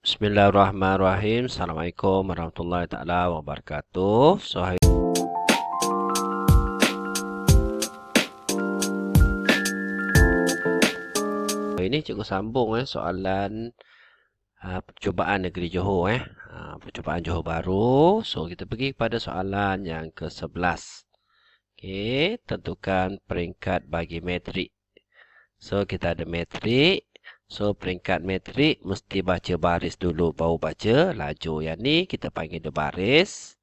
Bismillahirrahmanirrahim. Assalamualaikum warahmatullahi taala wabarakatuh. So hari ini cikgu sambung soalan percubaan negeri Johor percubaan Johor Bahru. So kita pergi kepada soalan yang ke-11. Okey, tentukan peringkat bagi metrik. So kita ada metrik. So peringkat metrik mesti baca baris dulu baru baca laju. Yang ni kita panggil dia baris.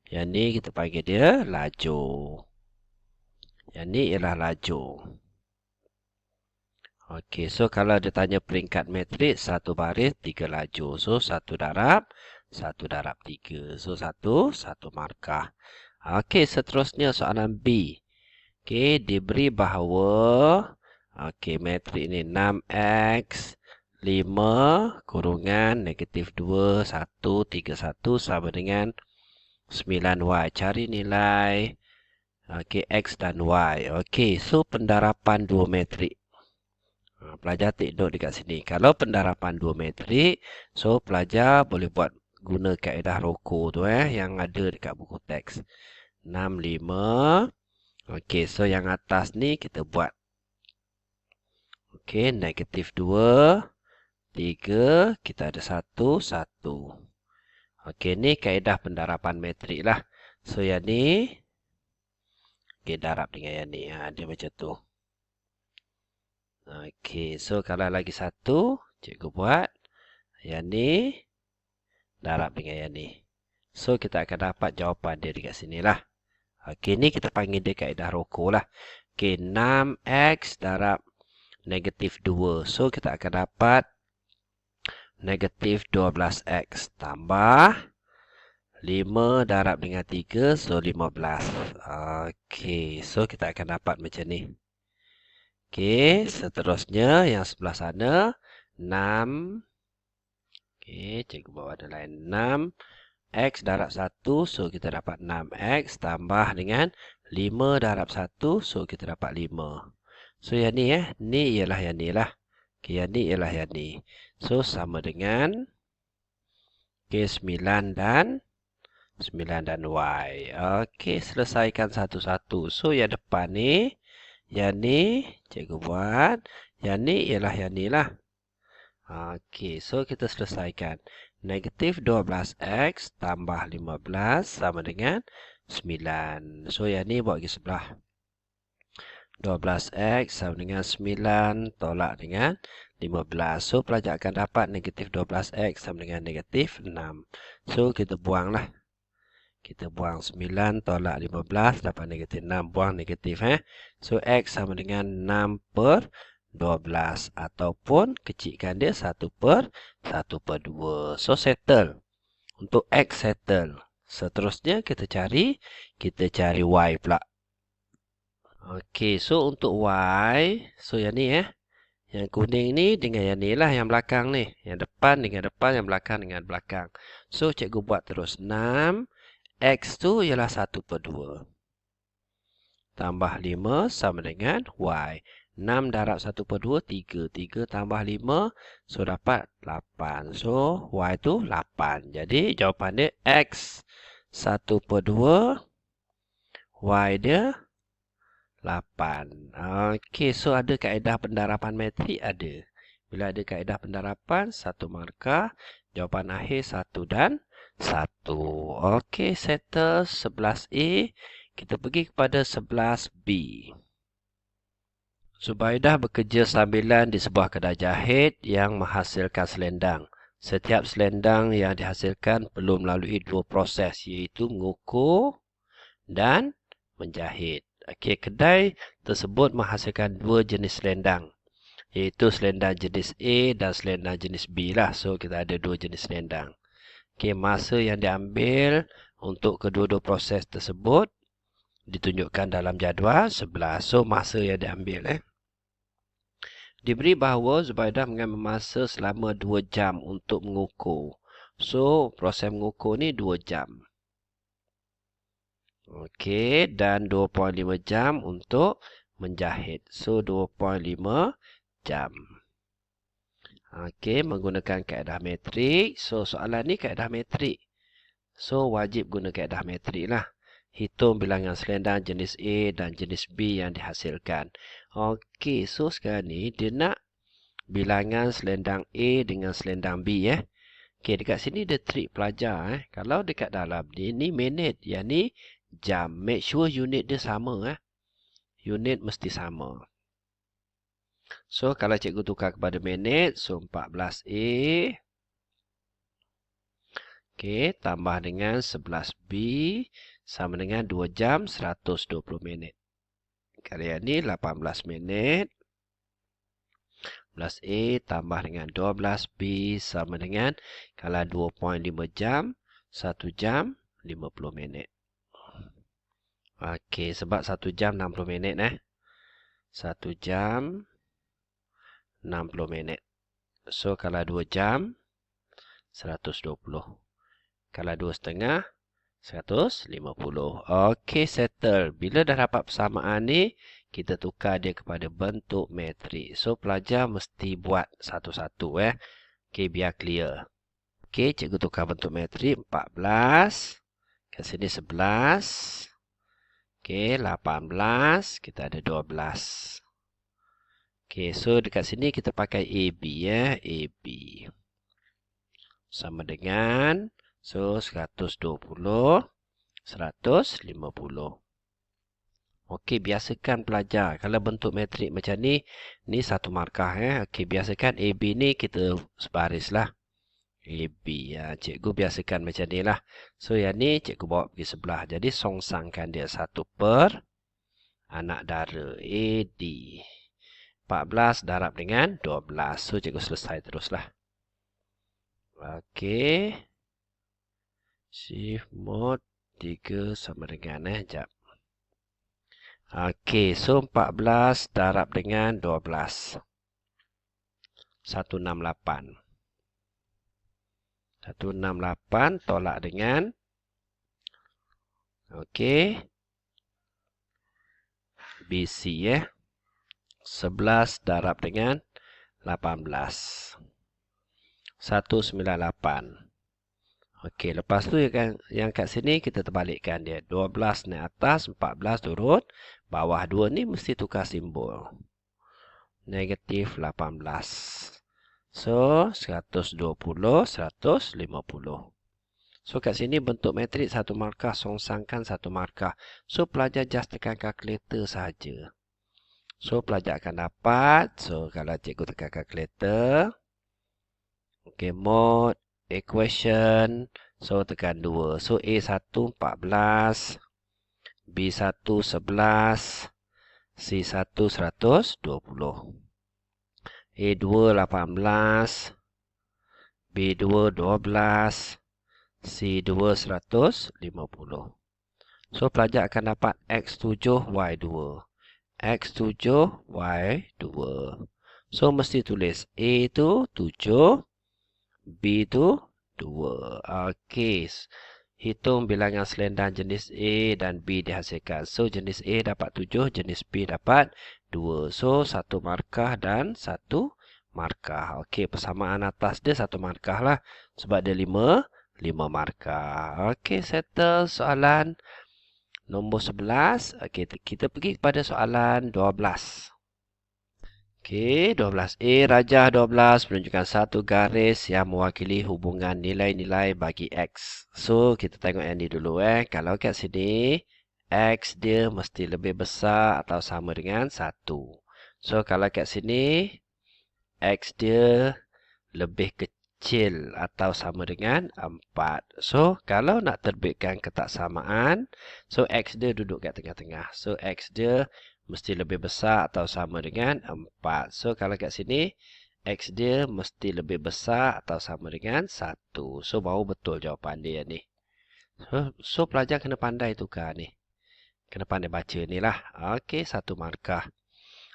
Yang ni kita panggil dia laju. Yang ni ialah laju. Okey, so kalau dia tanya peringkat metrik, satu baris, tiga laju. So, satu darab, tiga. So, satu markah. Okey, seterusnya soalan B. Okey, diberi bahawa metrik ni 6x 5 kurungan negatif 2, 1, 3, 1 sama dengan 9y. Cari nilai x dan y. Okey, so pendarapan dua metrik. Pelajar take note dekat sini. Kalau pendarapan dua metrik, so pelajar boleh buat guna kaedah roko tu yang ada dekat buku teks. 6, 5. Okey, so yang atas ni kita buat. Okey, negatif 2, 3, kita ada 1, 1. Okey, ni kaedah pendarapan metrik lah. So yang ni, darab dengan yang ni. Dia macam tu. Okey, so kalau lagi satu, cikgu buat. Yang ni, darab dengan yang ni. So, kita akan dapat jawapan dia dekat sini lah. Okey, ni kita panggil dia kaedah roko lah. Okey, 6x darab negatif 2. So, kita akan dapat negatif 12x tambah 5 darab dengan 3. So, 15. Okey, so kita akan dapat macam ni. Okey, seterusnya yang sebelah sana 6. Okey, cikgu bawa ada lain 6 x darab 1, so kita dapat 6x tambah dengan 5 darab 1, so kita dapat 5. So yang ni ni ialah yang ni lah. Okey, yang ni ialah yang ni. So sama dengan 9 dan y. Okey, selesaikan satu-satu. So yang depan ni, yang ni cikgu buat. Yang ni ialah yang ni lah. Okey, so kita selesaikan. Negatif 12x tambah 15 sama dengan 9. So yang ni buat pergi sebelah. 12x sama dengan 9 tolak dengan 15. So pelajar akan dapat negatif 12x sama dengan negatif 6. So kita buang lah. Kita buang 9 tolak 15 dapat negatif 6. Buang negatif. So, x sama dengan 6 per 12. Ataupun kecilkan dia 1 per 2. So, settle. Untuk x settle. Seterusnya kita cari y pula. Okey, so untuk y. So, yang ni Yang kuning ni dengan yang ni lah. Yang belakang ni. Yang depan dengan depan. Yang belakang dengan belakang. So, cikgu buat terus. 6. X tu ialah 1 per 2. Tambah 5 sama dengan Y. 6 darab 1 per 2, 3. 3 tambah 5, so dapat 8. So, Y tu 8. Jadi, jawapan dia X 1 per 2, Y dia 8. Okey, so ada kaedah pendarapan metrik? Ada. Bila ada kaedah pendarapan, 1 markah. Jawapan akhir 1 dan 1. Okey, settle 11A. Kita pergi kepada 11B. Zubaidah bekerja sambilan di sebuah kedai jahit yang menghasilkan selendang. Setiap selendang yang dihasilkan perlu melalui dua proses, iaitu mengukur dan menjahit. Okey, kedai tersebut menghasilkan dua jenis selendang, iaitu selendang jenis A dan selendang jenis B lah. So, kita ada dua jenis selendang. Okey, masa yang diambil untuk kedua-dua proses tersebut ditunjukkan dalam jadual sebelah. So, masa yang diambil. Diberi bahawa Zubaidah mengambil masa selama 2 jam untuk mengukur. So, proses mengukur ni 2 jam. Okey, dan 2.5 jam untuk menjahit. So, 2.5 jam. Okey, menggunakan kaedah metrik. So, soalan ni kaedah metrik. So, wajib guna kaedah metrik lah. Hitung bilangan selendang jenis A dan jenis B yang dihasilkan. Okey, so sekarang ni dia nak bilangan selendang A dengan selendang B. Okey, dekat sini dia trik pelajar. Kalau dekat dalam ni minit. Yang ni jam. Make sure unit dia sama. Unit mesti sama. So, kalau cikgu tukar kepada minit, so 14A. Okey, tambah dengan 11B sama dengan 2 jam 120 minit. Kali yang ni 18 minit. 11A tambah dengan 12B sama dengan kalau 2.5 jam, 1 jam 50 minit. Okey, sebab 1 jam 60 minit. 1 jam 60 minit. So, kalau 2 jam, 120. Kalau 2,5, 150. Okey, settle. Bila dah dapat persamaan ni, kita tukar dia kepada bentuk metrik. So, pelajar mesti buat satu-satu. Okey, biar clear. Okey, cikgu tukar bentuk metrik. 14. Kat sini 11. Okey, 18. Kita ada 12. Okey, so dekat sini kita pakai AB. AB. Sama dengan, so 120, 150. Okey, biasakan pelajar. Kalau bentuk metrik macam ni satu markah. Okey, biasakan AB ni kita sebaris lah. AB. Cikgu biasakan macam ni lah. So, yang ni cikgu bawa pergi sebelah. Jadi, songsangkan dia 1 per anak dara. AD. 14 darab dengan 12. So, cikgu selesai teruslah. Okey. Shift mode 3 sama dengan jap. Okey, so 14 darab dengan 12. 168. 168 tolak dengan okey. BC 11 darab dengan 18. 198. Okey, lepas tu yang kat sini kita terbalikkan dia. 12 naik atas, 14 turun. Bawah 2 ni mesti tukar simbol. Negatif 18. So, 120, 150. So, kat sini bentuk metrik satu markah, songsangkan satu markah. So, pelajar just tekan kalkulator sahaja. So, pelajar akan dapat. So, kalau cikgu tekan kalkulator. Okey, mode, equation. So, tekan 2. So, A1 14. B1 11. C1 120. A2 18. B2 12. C2 150. So, pelajar akan dapat X7, Y2. X7, Y2. So, mesti tulis A tu 7, B tu 2. Okey. Hitung bilangan selendang jenis A dan B dihasilkan. So, jenis A dapat 7, jenis B dapat 2. So, satu markah dan satu markah. Okey, persamaan atas dia satu markah lah. Sebab dia 5 markah. Okey, settle soalan nombor 11. Okey, kita pergi kepada soalan 12. Okey, 12A rajah 12 menunjukkan satu garis yang mewakili hubungan nilai-nilai bagi X. So, kita tengok yang ni dulu. Kalau kat sini, X dia mesti lebih besar atau sama dengan 1. So, kalau kat sini, X dia lebih kecil atau sama dengan 4. So, kalau nak terbitkan ketaksamaan, so X dia duduk kat tengah-tengah. So, X dia mesti lebih besar atau sama dengan 4. So, kalau kat sini, X dia mesti lebih besar atau sama dengan 1. So, baru betul jawapan dia ni. So, pelajar kena pandai tukar ni. Kena pandai baca ni lah. Okey, satu markah.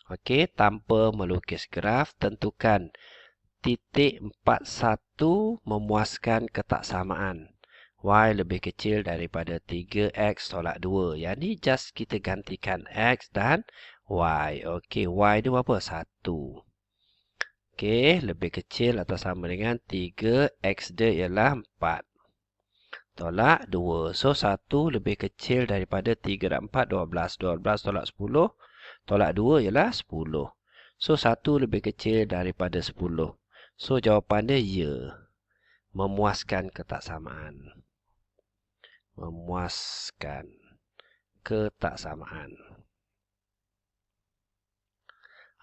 Okey, tanpa melukis graf, tentukan titik 41 memuaskan ketaksamaan. Y lebih kecil daripada 3X tolak 2. Yang ni just kita gantikan X dan Y. Okey, Y dia berapa? 1. Okey, lebih kecil atau sama dengan 3, X dia ialah 4. Tolak 2. So, 1 lebih kecil daripada 3 dan 4, 12. 12 tolak 10. Tolak 2 ialah 10. So, 1 lebih kecil daripada 10. So, jawapan dia ya. Memuaskan ketaksamaan. Memuaskan ketaksamaan.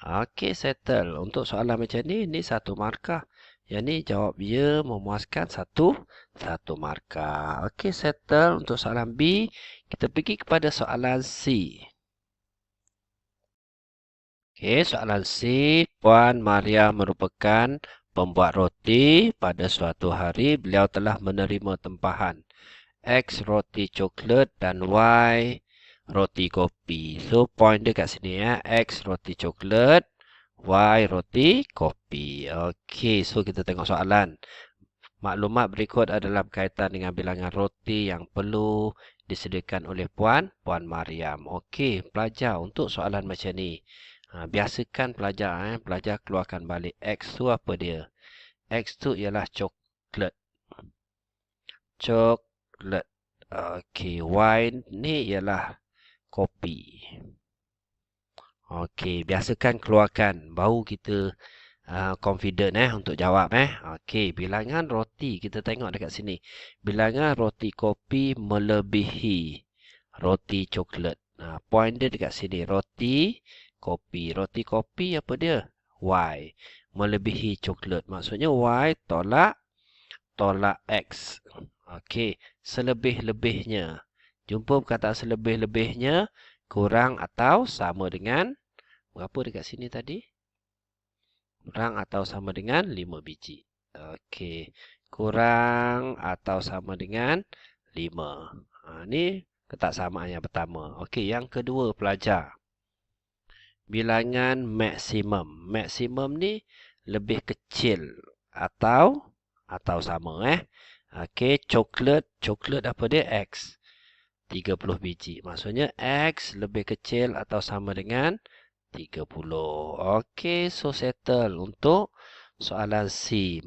Okey, settle. Untuk soalan macam ni 1 markah. Yang ni jawab ya, memuaskan 1 markah. Okey, settle. Untuk soalan B, kita pergi kepada soalan C. Okey, soalan C. Puan Maria merupakan pembuat roti. Pada suatu hari, beliau telah menerima tempahan X roti coklat dan Y roti kopi. So, point dia kat sini ya. X roti coklat, Y roti kopi. Okey, so kita tengok soalan. Maklumat berikut adalah berkaitan dengan bilangan roti yang perlu disediakan oleh Puan Mariam. Okey, pelajar untuk soalan macam ni. Biasakan pelajar, pelajar keluarkan balik. X tu apa dia? X tu ialah coklat. Coklat. Okey, Y ni ialah kopi. Okey, biasakan keluarkan. Baru kita confident untuk jawab. Okey, bilangan roti. Kita tengok dekat sini. Bilangan roti kopi melebihi roti coklat. Point dia dekat sini. Roti kopi. Roti kopi apa dia? Y. Melebihi coklat. Maksudnya Y tolak X. Okey, selebih-lebihnya. Jumpa perkataan selebih-lebihnya kurang atau sama dengan berapa dekat sini tadi? Kurang atau sama dengan 5 biji. Okey, kurang atau sama dengan 5. Ini ketaksamaan yang pertama. Okey, yang kedua pelajar. Bilangan maksimum. Maksimum ni lebih kecil atau sama. Okey, coklat apa dia? X. 30 biji. Maksudnya X lebih kecil atau sama dengan 30. Okey, so settle untuk soalan C.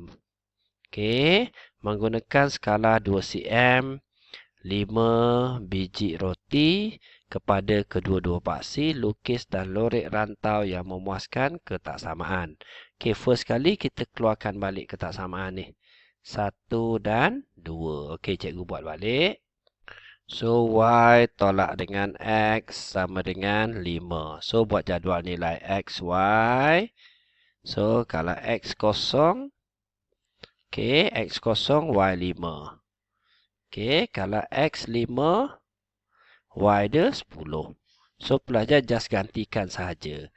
Okey, menggunakan skala 2 cm, 5 biji roti kepada kedua-dua paksi, lukis dan lorek rantau yang memuaskan ketaksamaan. Okey, first kali kita keluarkan balik ketaksamaan ni. 1 dan 2. Okey, cikgu buat balik. So, Y tolak dengan X sama dengan 5. So, buat jadual nilai X, Y. So, kalau X kosong. Okey, X kosong, Y 5. Okey, kalau X 5, Y dia 10. So, pelajar just gantikan sahaja.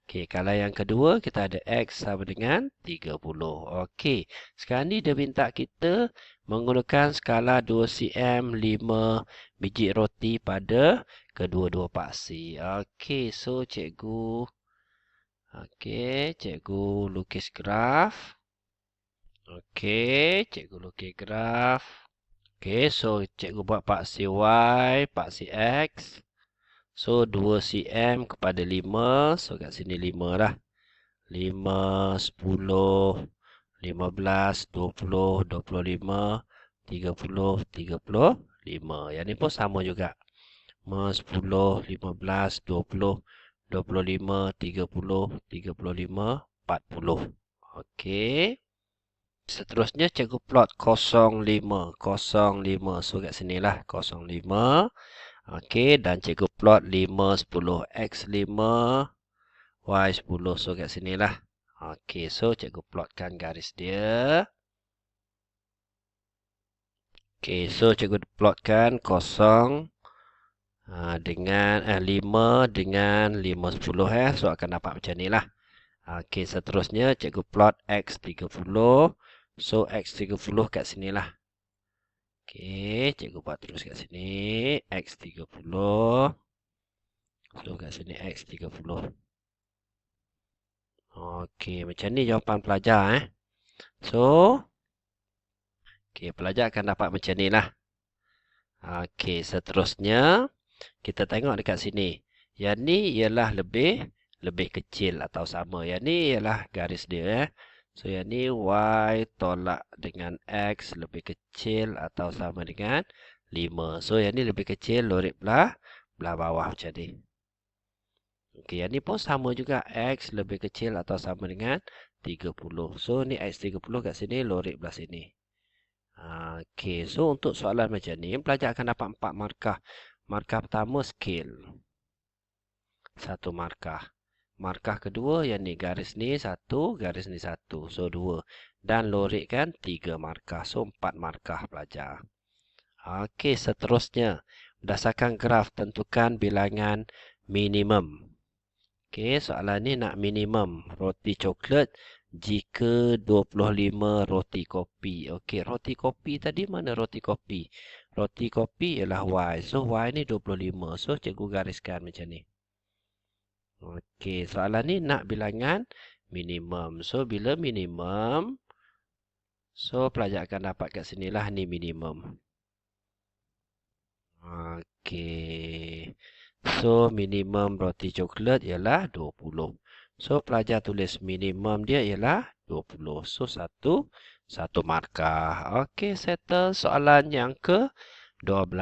Okey, kalau yang kedua, kita ada X sama dengan 30. Okey, sekarang ni dia minta kita menggunakan skala 2 cm 5 biji roti pada kedua-dua paksi. Okey, so cikgu lukis graf. Okey, cikgu lukis graf. Okey, so cikgu buat paksi Y, paksi X. So, 2 cm kepada 5. So, kat sini 5 lah. 5, 10, 15, 20, 25, 30, 35. Yang ni pun sama juga. 10, 15, 20, 25, 30, 35, 40. Okey. Seterusnya, cikgu plot 05. 05. So, kat sini lah. 05. Okey, dan cikgu plot 5, 10. X5, Y10. So, kat sini lah. Okey, so cikgu plotkan garis dia. Okey, so cikgu plotkan 0 dengan 5 dengan 5, 10. So, akan dapat macam ni lah. Okey, seterusnya cikgu plot X30. So, X30 kat sini lah. Okey, cikgu buat terus kat sini. X30. So, kat sini X30. Okey, macam ni jawapan pelajar. So, okey, pelajar akan dapat macam ni lah. Okey, seterusnya, kita tengok dekat sini. Yang ni ialah lebih lebih kecil atau sama. Yang ni ialah garis dia. So, yang ni Y tolak dengan X lebih kecil atau sama dengan 5. So, yang ni lebih kecil, lorek belah bawah macam ni. Okey, yang ni pun sama juga. X lebih kecil atau sama dengan 30. So, ni X 30 kat sini, lorek belah sini. Okey, so untuk soalan macam ni, pelajar akan dapat 4 markah. Markah pertama, scale. 1 markah. Markah kedua, yang ni garis ni 1, garis ni 1. So, 2. Dan lorek kan 3 markah. So, 4 markah pelajar. Okey, seterusnya. Berdasarkan graf, tentukan bilangan minimum. Okey, soalan ni nak minimum roti coklat jika 25 roti kopi. Okey, roti kopi tadi mana roti kopi? Roti kopi ialah Y. So, Y ni 25. So, cikgu gariskan macam ni. Okey, soalan ni nak bilangan minimum. So, bila minimum, so pelajar akan dapat kat sinilah ni minimum. Okey. So, minimum roti coklat ialah 20. So, pelajar tulis minimum dia ialah 20. So, satu markah. Okey, settle soalan yang ke-12.